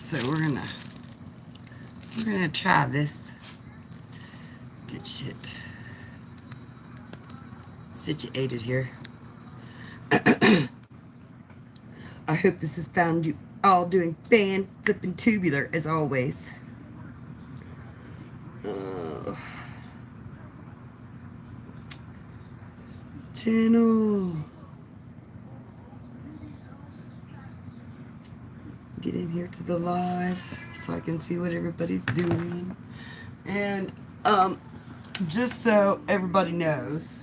So we're gonna try this. Get shit situated here. I hope this has found you all doing fan flipping tubular as always. Channel. Get in here to the live so I can see what everybody's doing. And just so everybody knows,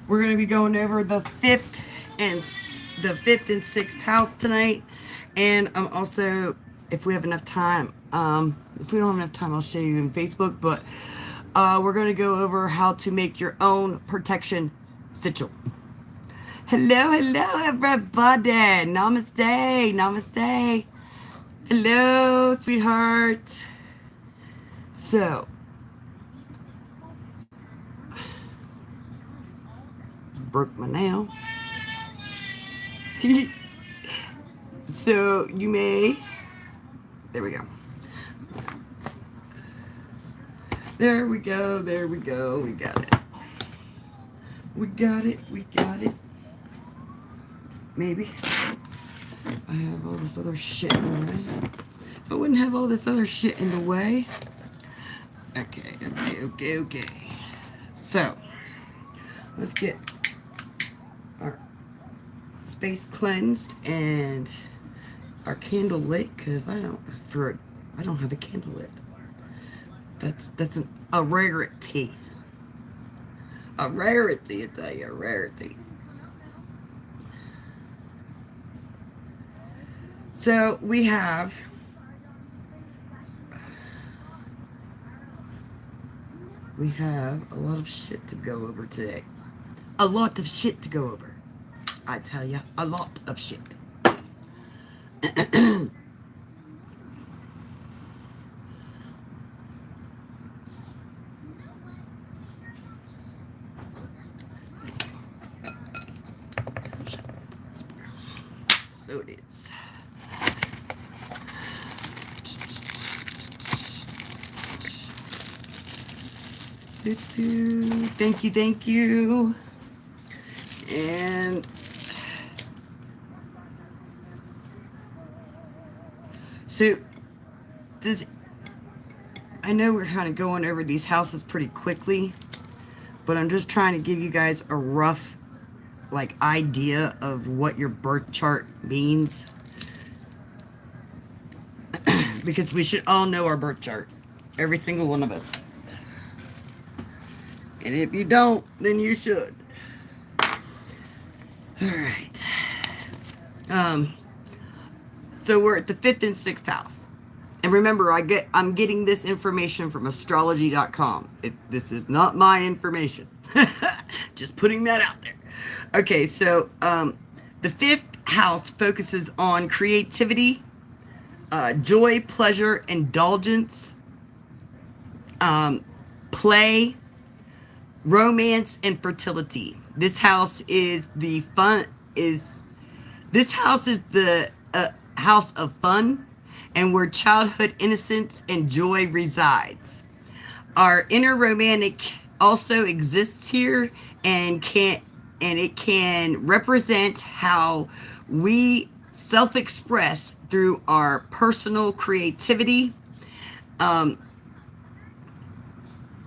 we're going to be going over the fifth and sixth house tonight. And I'm also, if we have enough time, if we don't have enough time, I'll show you in Facebook. But we're going to go over how to make your own protection sigil. Hello, everybody. Namaste. Hello, sweetheart. So, broke my nail. So, you may... There we go. We got it. We got it. Maybe. I have all this other shit in the way. If I wouldn't have all this other shit in the way. Okay. So, let's get our space cleansed and our candle lit, because I don't have a candle lit. That's a rarity. A rarity, I tell you, a rarity. So we have a lot of shit to go over today. A lot of shit to go over. I tell you, a lot of shit. So it is. Thank you. And so I know we're kind of going over these houses pretty quickly, but I'm just trying to give you guys a rough idea of what your birth chart means, because we should all know our birth chart, every single one of us. And if you don't, then you should. All right. So we're at the 5th and 6th house. And remember, I'm getting this information from astrology.com. This is not my information. Just putting that out there. Okay, so the 5th house focuses on creativity, joy, pleasure, indulgence, play, romance, and fertility. This house is the house of fun, and where childhood innocence and joy resides. Our inner romantic also exists here, and it can represent how we self-express through our personal creativity.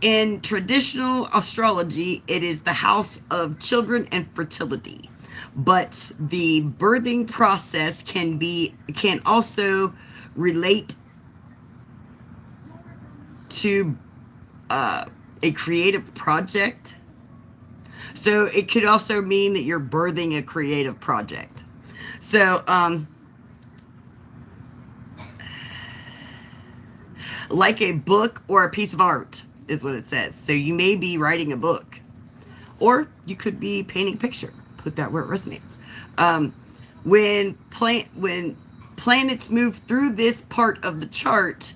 In traditional astrology, it is the house of children and fertility, but the birthing process can also relate to a creative project. So it could also mean that you're birthing a creative project. So like a book or a piece of art is what it says. So you may be writing a book, or you could be painting a picture. Put that where it resonates. When planets move through this part of the chart,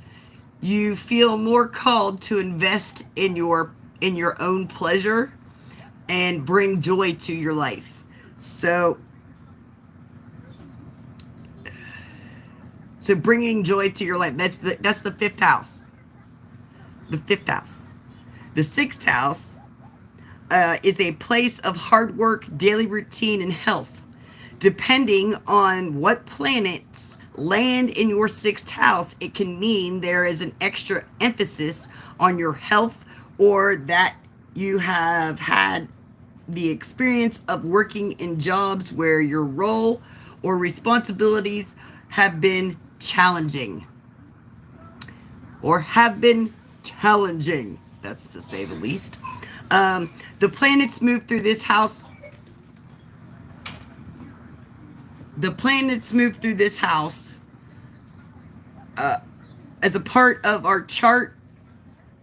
you feel more called to invest in your own pleasure and bring joy to your life. So So bringing joy to your life. That's the fifth house. The fifth house. The sixth house is a place of hard work, daily routine, and health. Depending on what planets land in your sixth house, it can mean there is an extra emphasis on your health, or that you have had the experience of working in jobs where your role or responsibilities have been challenging. Or have been challenging, that's to say the least. The planets move through this house. The planets move through this house as a part of our chart.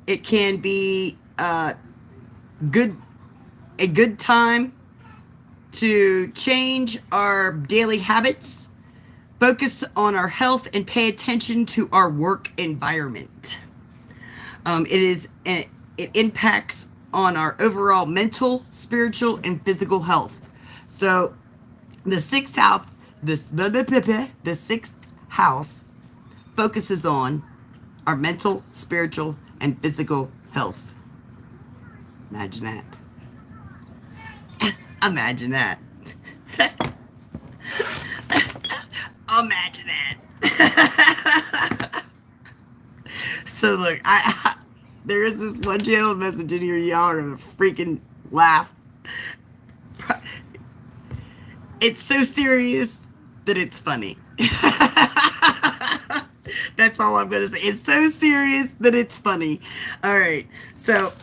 It can be good a good time to change our daily habits, focus on our health, and pay attention to our work environment. It impacts on our overall mental, spiritual, and physical health. So the sixth house, the sixth house focuses on our mental, spiritual, and physical health. Imagine that. Imagine that. Imagine that. So look, there is this one channel message in here. Y'all are gonna freaking laugh. It's so serious that it's funny. That's all I'm gonna say. It's so serious that it's funny. All right, so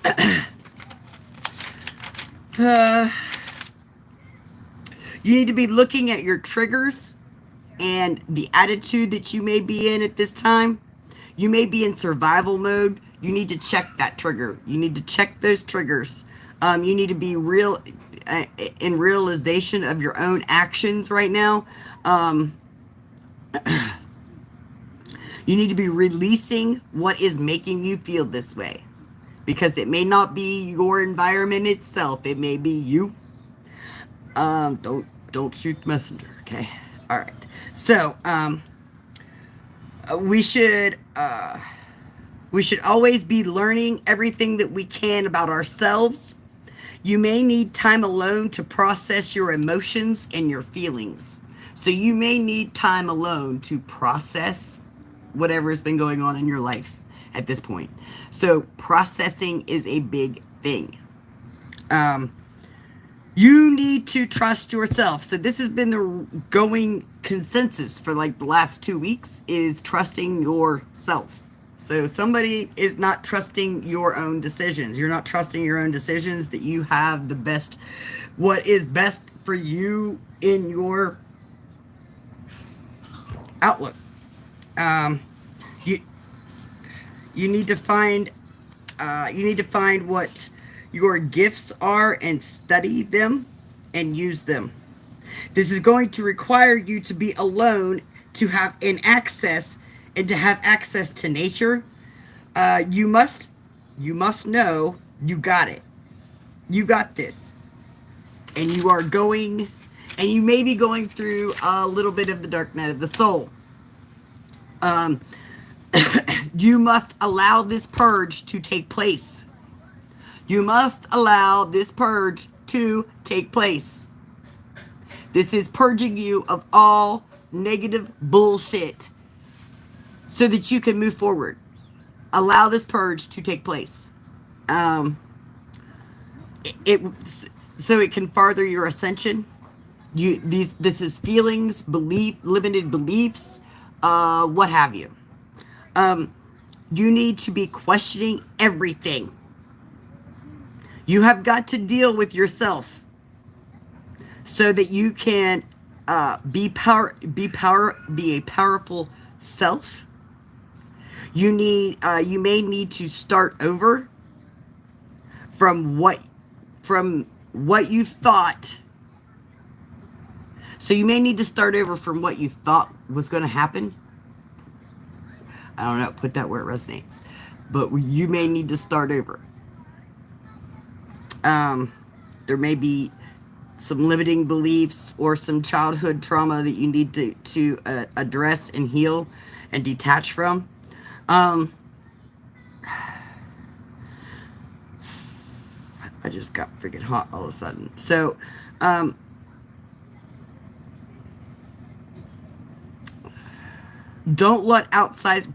you need to be looking at your triggers and the attitude that you may be in at this time. You may be in survival mode. You need to check that trigger. You need to check those triggers. You need to be real in realization of your own actions right now. You need to be releasing what is making you feel this way, because it may not be your environment itself. It may be you. Don't shoot the messenger. Okay. All right. So we should always be learning everything that we can about ourselves. You may need time alone to process your emotions and your feelings. So you may need time alone to process whatever has been going on in your life at this point. So processing is a big thing. You need to trust yourself. So this has been the going consensus for like the last 2 weeks, is trusting yourself. So somebody is not trusting your own decisions. You're not trusting your own decisions, that you have the best, what is best for you in your outlook. You need to find what your gifts are and study them and use them. This is going to require you to be alone, to have access to nature. You must know you got it. You got this. And you may be going through a little bit of the dark night of the soul. You must allow this purge to take place. You must allow this purge to take place. This is purging you of all negative bullshit so that you can move forward. Allow this purge to take place. So it can further your ascension. This is feelings, limited beliefs, what have you. You need to be questioning everything. You have got to deal with yourself so that you can be a powerful self. You may need to start over from what you thought. So you may need to start over from what you thought was going to happen. I don't know, put that where it resonates. But you may need to start over. There may be some limiting beliefs or some childhood trauma that you need to address and heal and detach from. I just got freaking hot all of a sudden. So, don't let outside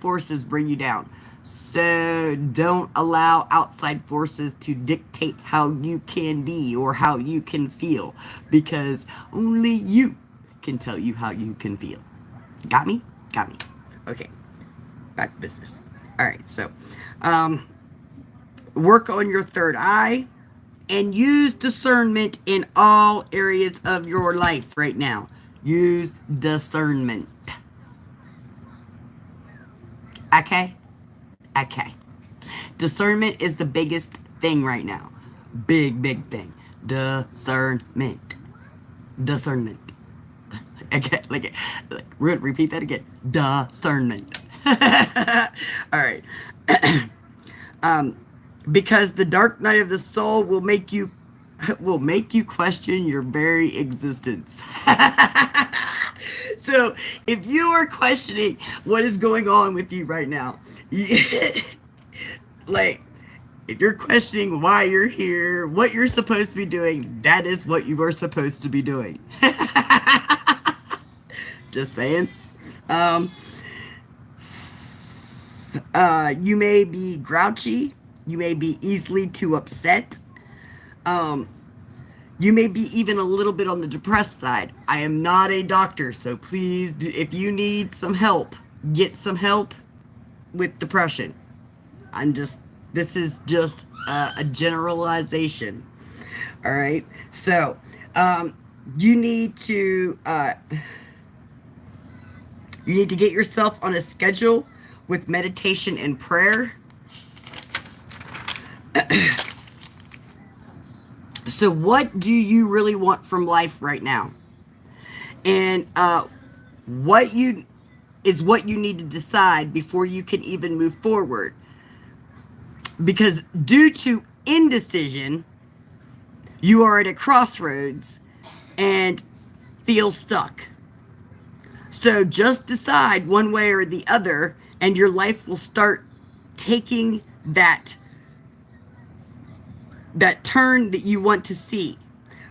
forces bring you down. So don't allow outside forces to dictate how you can be or how you can feel, because only you can tell you how you can feel. Got me? Got me. Okay. Back to business. All right. So, work on your third eye and use discernment in all areas of your life right now. Use discernment. Okay? Okay. Discernment is the biggest thing right now. Big thing. Discernment. Discernment. Okay, we're gonna repeat that again. Discernment. All right. Because the dark night of the soul will make you question your very existence. So if you are questioning what is going on with you right now, like, if you're questioning why you're here, what you're supposed to be doing, that is what you are supposed to be doing. Just saying. You may be grouchy. You may be easily too upset. You may be even a little bit on the depressed side. I am not a doctor, so please, if you need some help, get some help with depression. This is just a generalization. All right. So, you need to get yourself on a schedule with meditation and prayer. So what do you really want from life right now? And what you need to decide before you can even move forward. Because due to indecision, you are at a crossroads and feel stuck. So just decide one way or the other, and your life will start taking that turn that you want to see.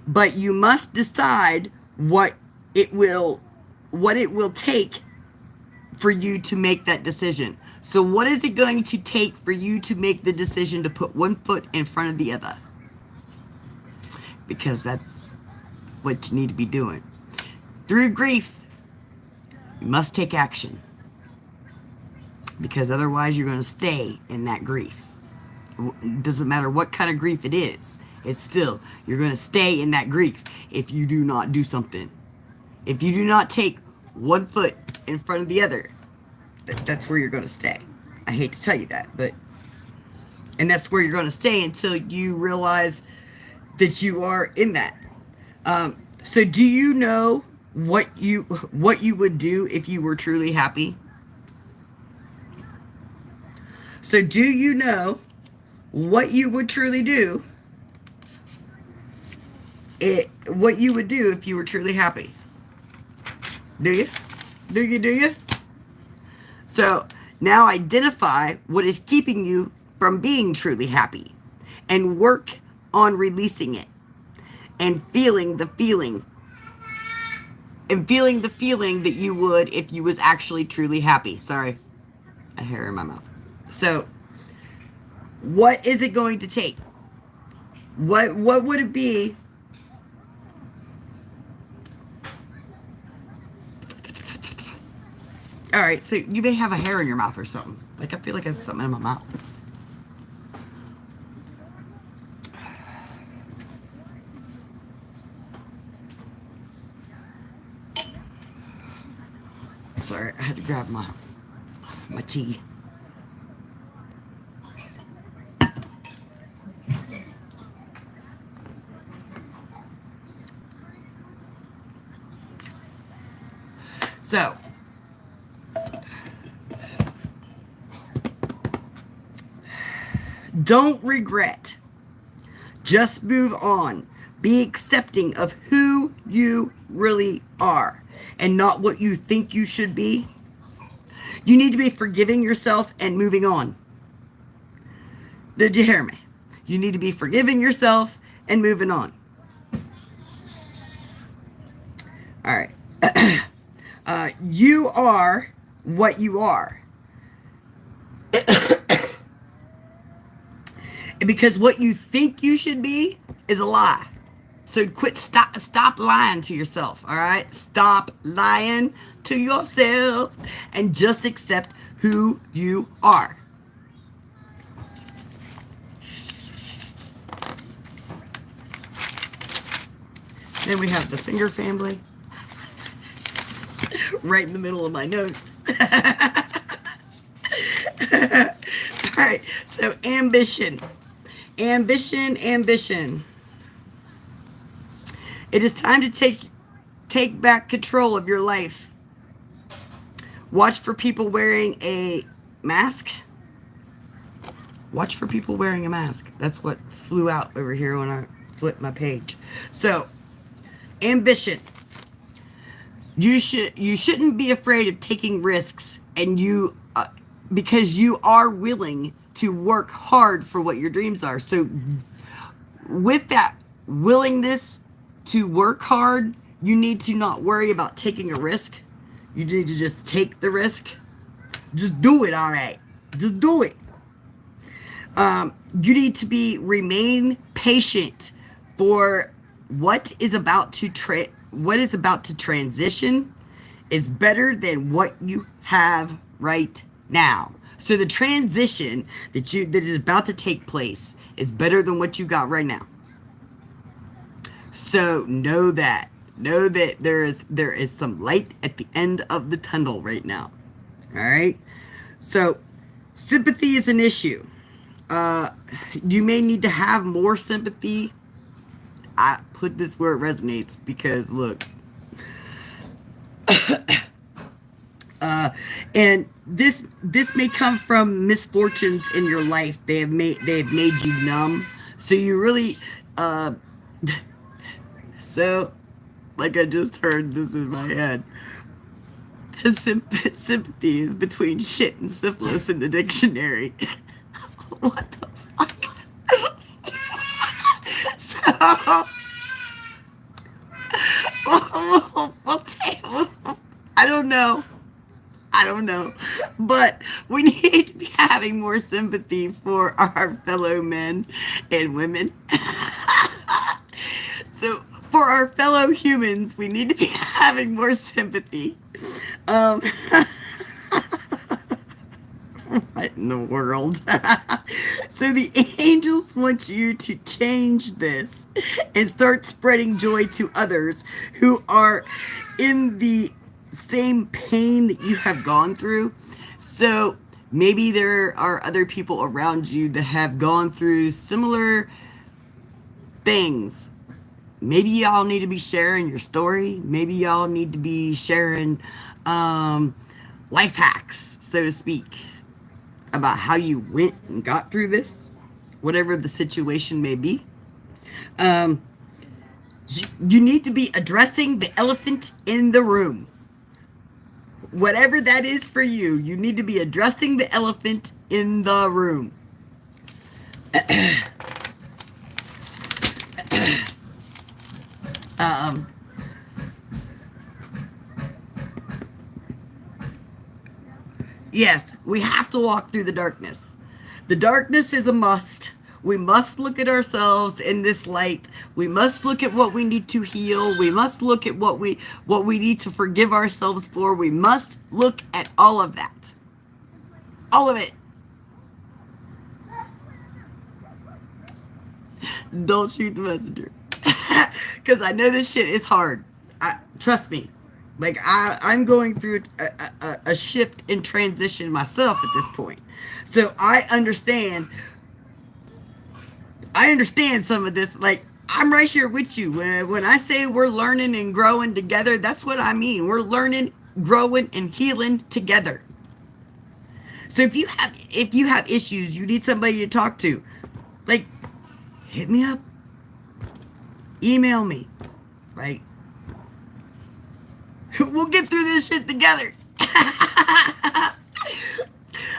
But you must decide what it will take for you to make that decision. So what is it going to take for you to make the decision to put one foot in front of the other? Because that's what you need to be doing. Through grief, you must take action. Because otherwise you're going to stay in that grief. It doesn't matter what kind of grief it is. It's still, you're going to stay in that grief if you do not do something. If you do not take one foot in front of the other, that's where you're going to stay. I hate to tell you that, and that's where you're going to stay until you realize that you are in that. So do you know what you would do if you were truly happy? So do you know what you would truly do? What you would do if you were truly happy? Do you? Do you? So now identify what is keeping you from being truly happy and work on releasing it and feeling the feeling that you would if you was actually truly happy. Sorry, a hair in my mouth. So what is it going to take? What would it be? All right, so you may have a hair in your mouth or something. Like, I feel like I have something in my mouth. Sorry, I had to grab my tea. So, don't regret. Just move on. Be accepting of who you really are and not what you think you should be. You need to be forgiving yourself and moving on. Did you hear me? You need to be forgiving yourself and moving on. All right. You are what you are. Because what you think you should be is a lie. So stop lying to yourself, all right? Stop lying to yourself and just accept who you are. Then we have the finger family. Right in the middle of my notes. All right, so ambition. Ambition. It is time to take back control of your life. Watch for people wearing a mask. Watch for people wearing a mask. That's what flew out over here when I flipped my page. So, ambition. You shouldn't be afraid of taking risks, and because you are willing to work hard for what your dreams are. So with that willingness to work hard, you need to not worry about taking a risk. You need to just take the risk. Just do it, all right. Just do it. You need to remain patient for what is about to transition is better than what you have right now. So the transition that is about to take place is better than what you got right now. So know that there is some light at the end of the tunnel right now. All right. So sympathy is an issue. You may need to have more sympathy. I put this where it resonates because look. And this may come from misfortunes in your life. They have made you numb. So you really so like I just heard this in my head. Sympathy is between shit and syphilis in the dictionary. What the fuck? So I don't know. But we need to be having more sympathy for our fellow men and women. So for our fellow humans, we need to be having more sympathy. What in the world? So the angels want you to change this and start spreading joy to others who are in the same pain that you have gone through. So maybe there are other people around you that have gone through similar things. Maybe y'all need to be sharing your story. Maybe y'all need to be sharing life hacks, so to speak, about how you went and got through this, whatever the situation may be. You need to be addressing the elephant in the room. Whatever that is for you, you need to be addressing the elephant in the room. Yes, we have to walk through the darkness. The darkness is a must. We must look at ourselves in this light. We must look at what we need to heal. We must look at what we need to forgive ourselves for. We must look at all of that. All of it. Don't shoot the messenger. Because I know this shit is hard. Trust me. Like, I'm going through a shift in transition myself at this point. So I understand some of this. Like, I'm right here with you. When I say we're learning and growing together, that's what I mean. We're learning, growing, and healing together. So if you have issues, you need somebody to talk to. Like, hit me up. email me, right? We'll get through this shit together.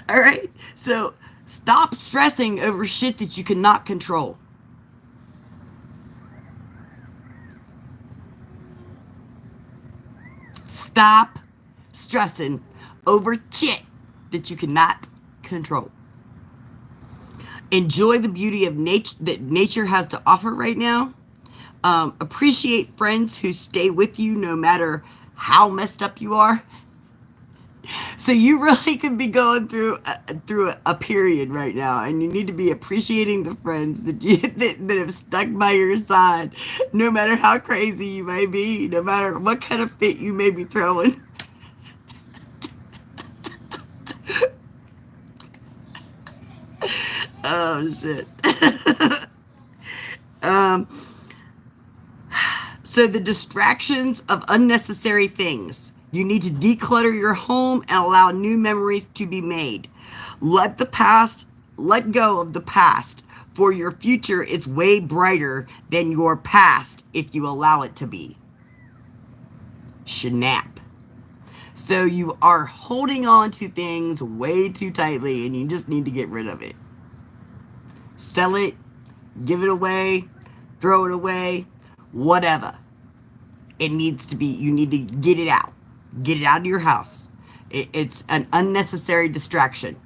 All right? So stop stressing over shit that you cannot control. Stop stressing over shit that you cannot control. Enjoy the beauty of nature that nature has to offer right now. Appreciate friends who stay with you no matter how messed up you are. So you really could be going through a period right now, and you need to be appreciating the friends that have stuck by your side, no matter how crazy you may be, no matter what kind of fit you may be throwing. Oh shit. So the distractions of unnecessary things. You need to declutter your home and allow new memories to be made. Let go of the past, for your future is way brighter than your past if you allow it to be. Snap. So you are holding on to things way too tightly and you just need to get rid of it. Sell it, give it away, throw it away, whatever. It needs to be, you need to get it out. Get it out of your house. It's an unnecessary distraction.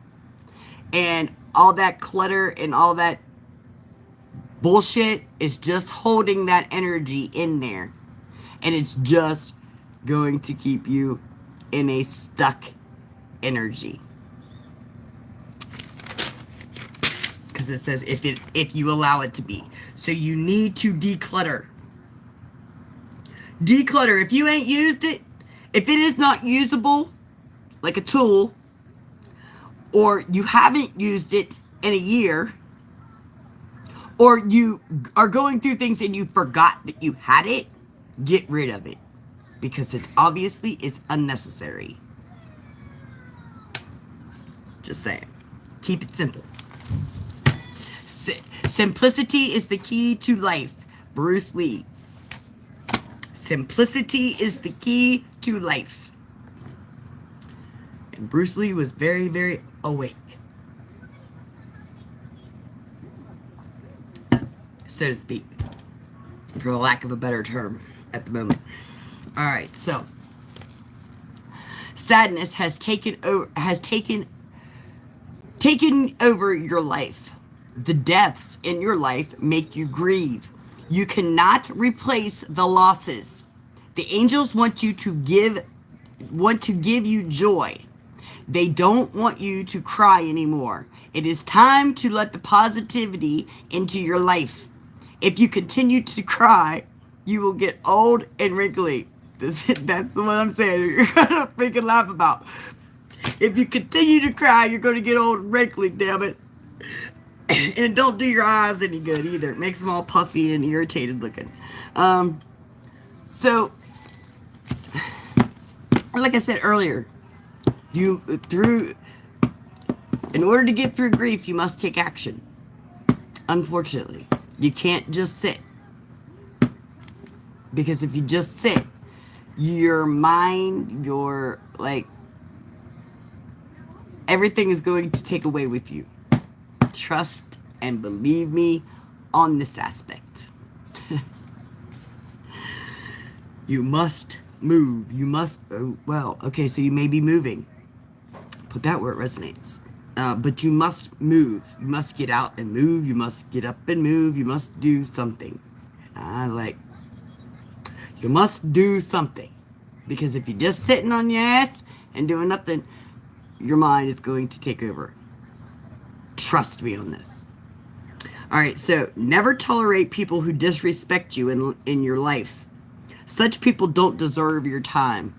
And all that clutter and all that bullshit is just holding that energy in there. And it's just going to keep you in a stuck energy. Because it says if you allow it to be. So you need to declutter. Declutter. If you ain't used it, if it is not usable, like a tool, or you haven't used it in a year, or you are going through things and you forgot that you had it, get rid of it. Because it obviously is unnecessary. Just saying. Keep it simple. Simplicity is the key to life. Bruce Lee. Simplicity is the key to life. And Bruce Lee was very, very awake. So to speak. For the lack of a better term at the moment. Alright, so. Sadness has taken over your life. The deaths in your life make you grieve. You cannot replace the losses. The angels want to give you joy. They don't want you to cry anymore. It is time to let the positivity into your life. If you continue to cry, you will get old and wrinkly. That's what I'm saying. You're gonna freaking laugh about. If you continue to cry, you're gonna get old and wrinkly, damn it. And it don't do your eyes any good either. It makes them all puffy and irritated looking. So, like I said earlier, in order to get through grief, you must take action. Unfortunately, you can't just sit. Because if you just sit, your mind, everything is going to take away with you. Trust and believe me on this aspect. You must move. You must, so you may be moving. Put that where it resonates. But you must move. You must get out and move. You must get up and move. You must do something. You must do something. Because if you're just sitting on your ass and doing nothing, your mind is going to take over. Trust me on this. Alright, so never tolerate people who disrespect you in your life. Such people don't deserve your time.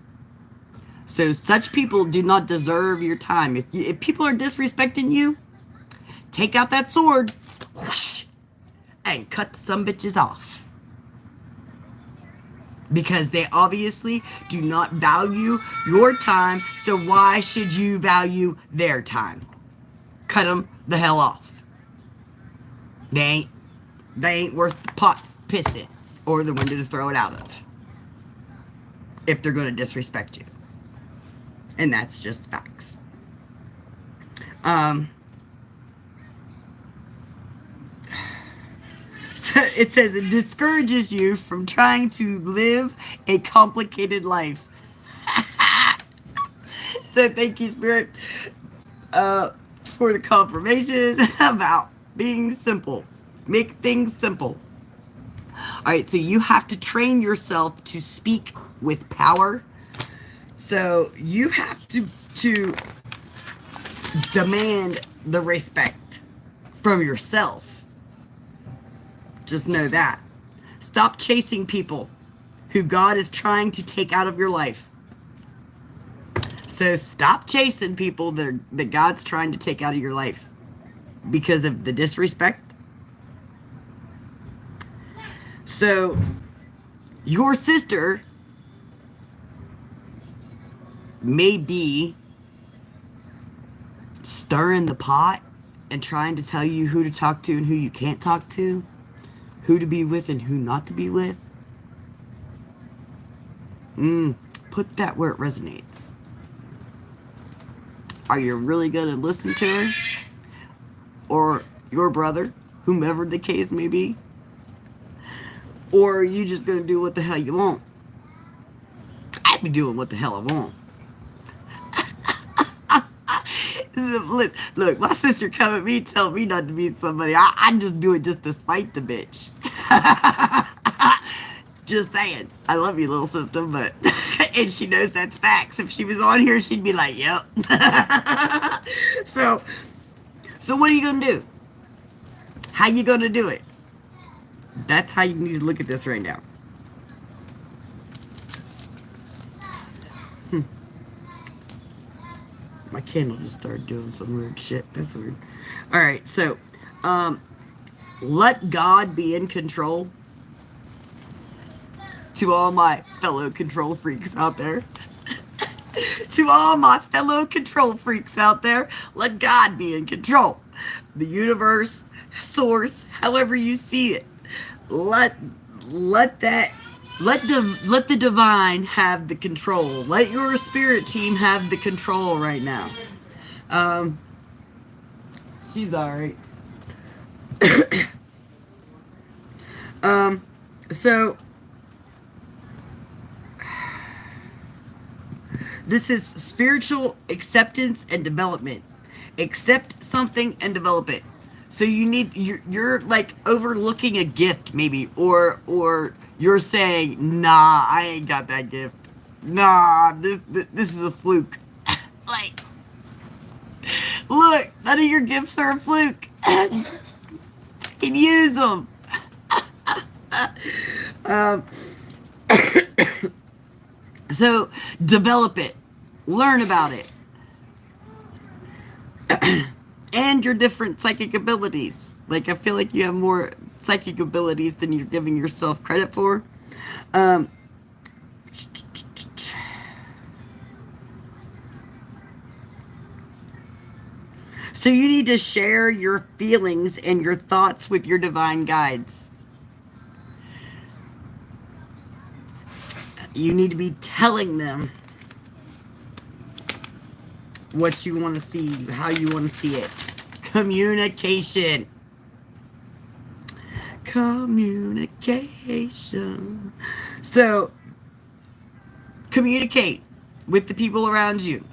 So such people do not deserve your time. If people are disrespecting you, take out that sword, whoosh, and cut some bitches off. Because they obviously do not value your time, so why should you value their time? Cut them the hell off. They ain't worth the pot pissing or the window to throw it out of if they're going to disrespect you. And that's just facts. So it says it discourages you from trying to live a complicated life. So thank you, Spirit, for the confirmation about being simple. Make things simple. All right, so you have to train yourself to speak with power. So you have to demand the respect from yourself. Just know that. Stop chasing people who God is trying to take out of your life. So stop chasing people that God's trying to take out of your life because of the disrespect. So your sister may be stirring the pot and trying to tell you who to talk to and who you can't talk to, who to be with and who not to be with. Put that where it resonates. Are you really going to listen to her? Or your brother, whomever the case may be? Or are you just going to do what the hell you want? I'd be doing what the hell I want. Look, my sister come at me, tell me not to be somebody. I just do it just to spite the bitch. Just saying. I love you, little sister, but... and she knows that's facts. If she was on here, she'd be like, yep. So what are you going to do? How you going to do it? That's how you need to look at this right now. My candle just started doing some weird shit. That's weird. All right, so let God be in control. To all my fellow control freaks out there. To all my fellow control freaks out there, let God be in control. The universe, source, however you see it. Let the divine have the control. Let your spirit team have the control right now. She's alright. So this is spiritual acceptance and development. Accept something and develop it. So you're like overlooking a gift maybe, or you're saying, nah, I ain't got that gift. Nah, this is a fluke. Like, look, none of your gifts are a fluke. You can use them. So develop it. Learn about it. And your different psychic abilities. Like, I feel like you have more psychic abilities than you're giving yourself credit for. So you need to share your feelings and your thoughts with your divine guides. You need to be telling them what you want to see, how you want to see it. Communication. Communication. So, communicate with the people around you.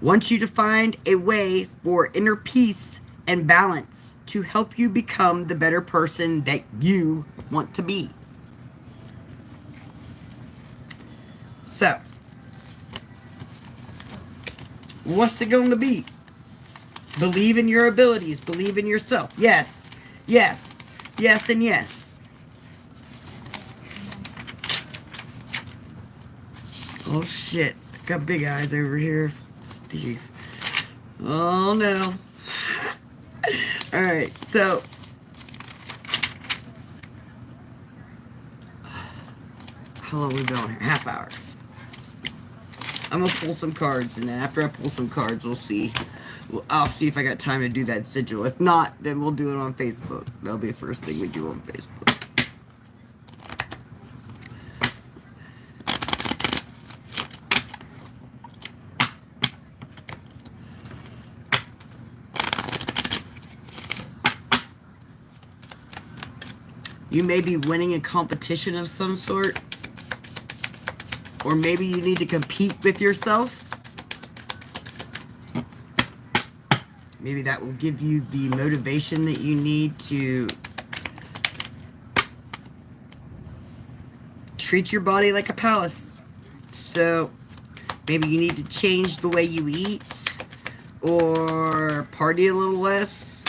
Want you to find a way for inner peace and balance to help you become the better person that you want to be. So, what's it going to be? Believe in your abilities. Believe in yourself. Yes. Yes. Yes and yes. Oh shit. Got big eyes over here. Steve. Oh no. Alright, so. How long we going here? Half hour. I'm gonna pull some cards, and then after I pull some cards, we'll see. I'll see if I got time to do that sigil. If not, then we'll do it on Facebook. That'll be the first thing we do on Facebook. You may be winning a competition of some sort. Or maybe you need to compete with yourself. Maybe that will give you the motivation that you need to treat your body like a palace. So maybe you need to change the way you eat, or party a little less,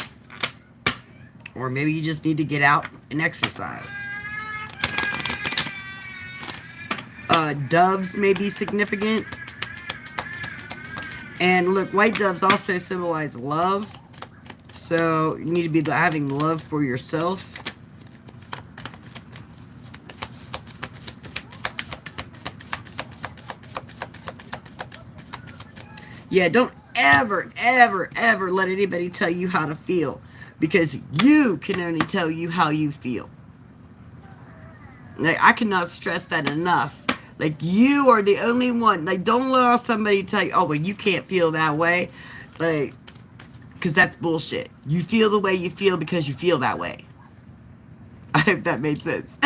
or maybe you just need to get out and exercise. Doves may be significant. And look, white doves also symbolize love. So you need to be having love for yourself. Yeah, don't ever, ever, ever let anybody tell you how to feel. Because you can only tell you how you feel. Like, I cannot stress that enough. Like, you are the only one. Like, don't allow somebody to tell you, oh, well, you can't feel that way. Like, because that's bullshit. You feel the way you feel because you feel that way. I hope that made sense.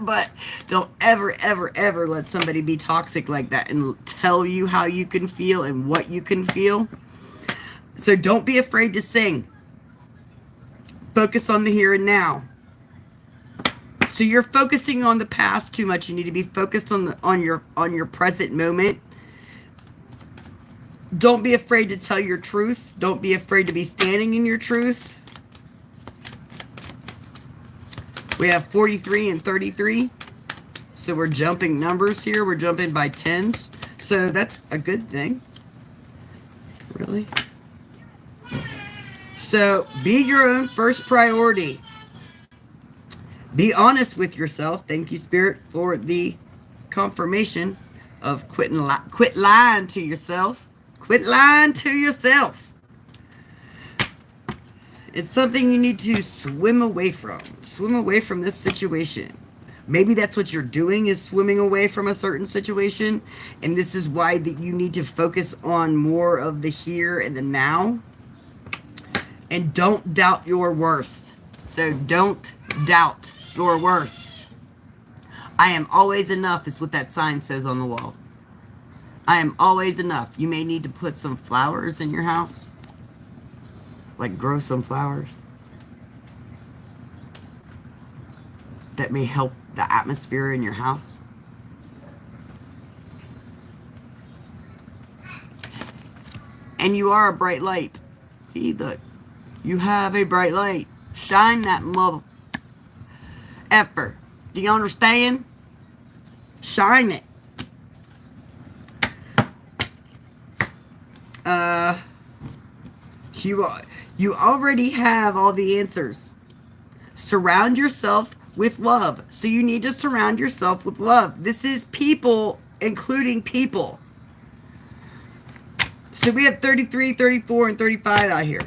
But don't ever, ever, ever let somebody be toxic like that and tell you how you can feel and what you can feel. So don't be afraid to sing. Focus on the here and now. So you're focusing on the past too much. You need to be focused on your present moment. Don't be afraid to tell your truth. Don't be afraid to be standing in your truth. We have 43 and 33. So we're jumping numbers here. We're jumping by tens. So that's a good thing. Really? So be your own first priority. Be honest with yourself. Thank you, Spirit, for the confirmation of quit lying to yourself. Quit lying to yourself. It's something you need to swim away from. Swim away from this situation. Maybe that's what you're doing, is swimming away from a certain situation. And this is why that you need to focus on more of the here and the now. And don't doubt your worth. So don't doubt your worth. I am always enough is what that sign says on the wall. I am always enough. You may need to put some flowers in your house. Like grow some flowers. That may help the atmosphere in your house. And you are a bright light. See, look. You have a bright light. Shine that mother effer. Do you understand? Shine it. You already have all the answers. Surround yourself with love. So you need to surround yourself with love. This is people, including people. So we have 33, 34, and 35 out here.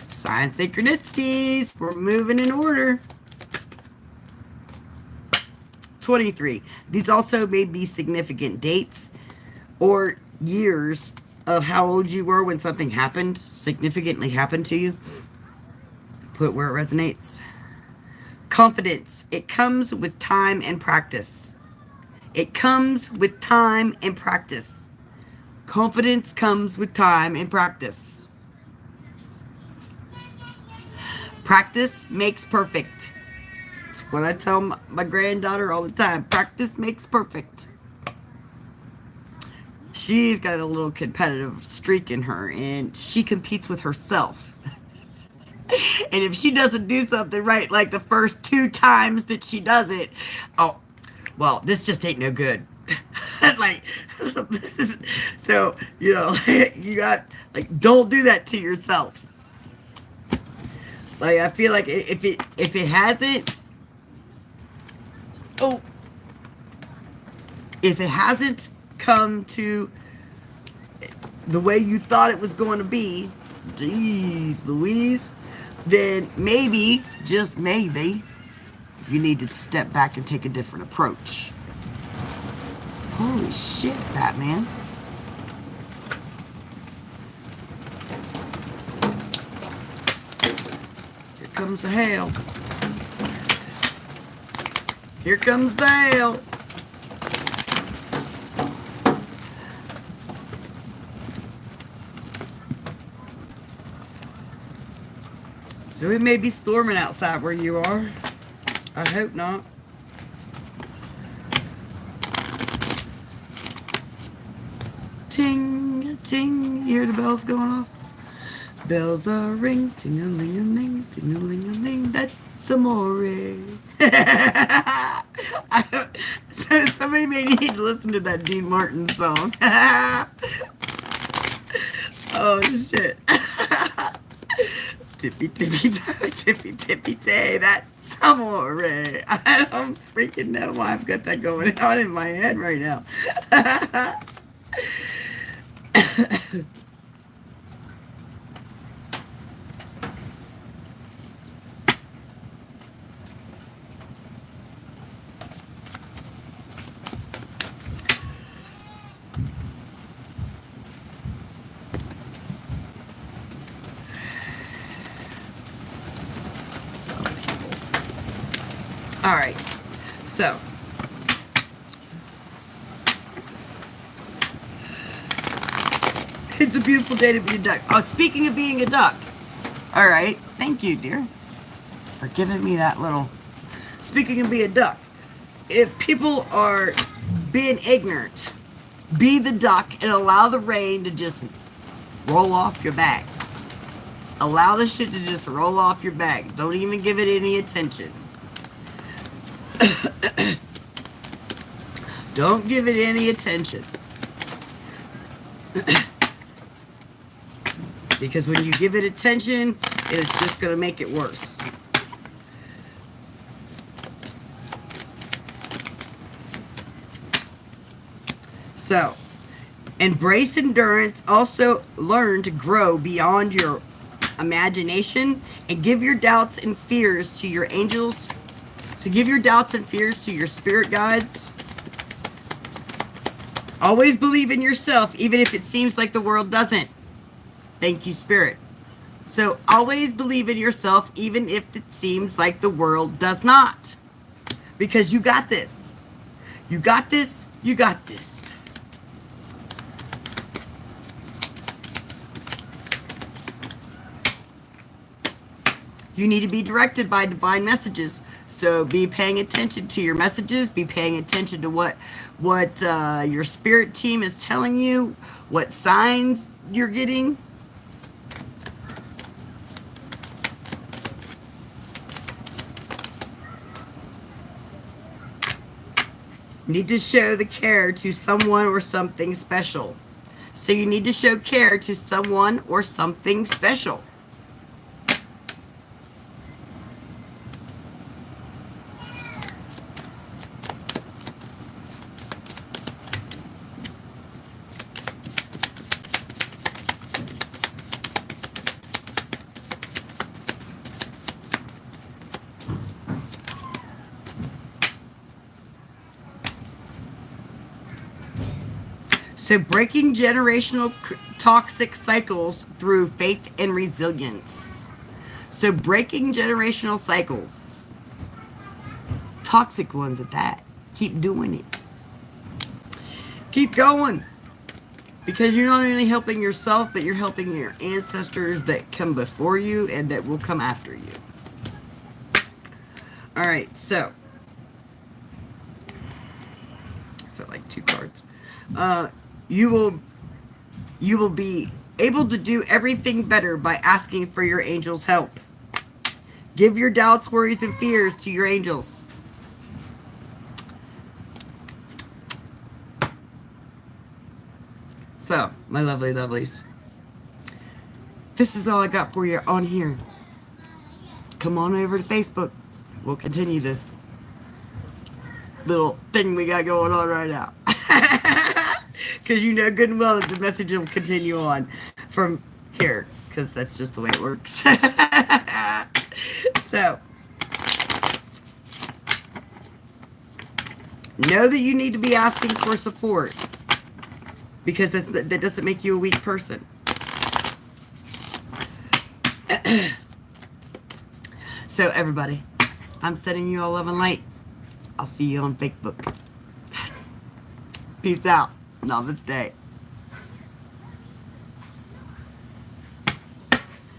Sign synchronicities. We're moving in order. 23. These also may be significant dates or years of how old you were when something happened, significantly happened to you. Put where it resonates. Confidence. It comes with time and practice. It comes with time and practice. Confidence comes with time and practice. Practice makes perfect. That's what I tell my granddaughter all the time. Practice makes perfect. She's got a little competitive streak in her, and she competes with herself. And if she doesn't do something right, like the first 2 times that she does it, oh, well, this just ain't no good. Like, so, you know, you got, like, don't do that to yourself. Like, I feel like if it hasn't, if it hasn't come to the way you thought it was going to be, geez Louise, then maybe, just maybe, you need to step back and take a different approach. Holy shit, Batman. comes the hail. Here comes the hail. So it may be storming outside where you are. I hope not. Ting, ting. You hear the bells going off? Bells are ring, ting-a-ling-a-ling, ting-a-ling-a-ling. That's amore. So somebody may need to listen to that Dean Martin song. Oh shit. Tippy tippy toe, tippy tippy tay, that's amore. I don't freaking know why I've got that going on in my head right now. All right, so it's a beautiful day to be a duck. Oh, speaking of being a duck, all right, thank you, dear, for giving me that little. Speaking of being a duck, if people are being ignorant, be the duck and allow the rain to just roll off your back. Allow the shit to just roll off your back. Don't even give it any attention. Don't give it any attention. Because when you give it attention, it's just going to make it worse. So, embrace endurance. Also, learn to grow beyond your imagination and give your doubts and fears to your angels. So give your doubts and fears to your spirit guides. Always believe in yourself, even if it seems like the world doesn't. Thank you, Spirit. So always believe in yourself, even if it seems like the world does not. Because you got this. You got this. You got this. You need to be directed by divine messages. So be paying attention to your messages. Be paying attention to what your spirit team is telling you. What signs you're getting. You need to show the care to someone or something special. So you need to show care to someone or something special. So breaking generational toxic cycles through faith and resilience. So breaking generational cycles. Toxic ones at that. Keep doing it. Keep going. Because you're not only helping yourself, but you're helping your ancestors that come before you and that will come after you. All right, so. I felt like 2 cards. You will be able to do everything better by asking for your angels' help. Give your doubts, worries, and fears to your angels. So, my lovely lovelies, this is all I got for you on here. Come on over to Facebook. We'll continue this little thing we got going on right now. Because you know good and well that the message will continue on from here. Because that's just the way it works. So, know that you need to be asking for support. Because that doesn't make you a weak person. So everybody, I'm sending you all love and light. I'll see you on Facebook. Peace out. Namaste.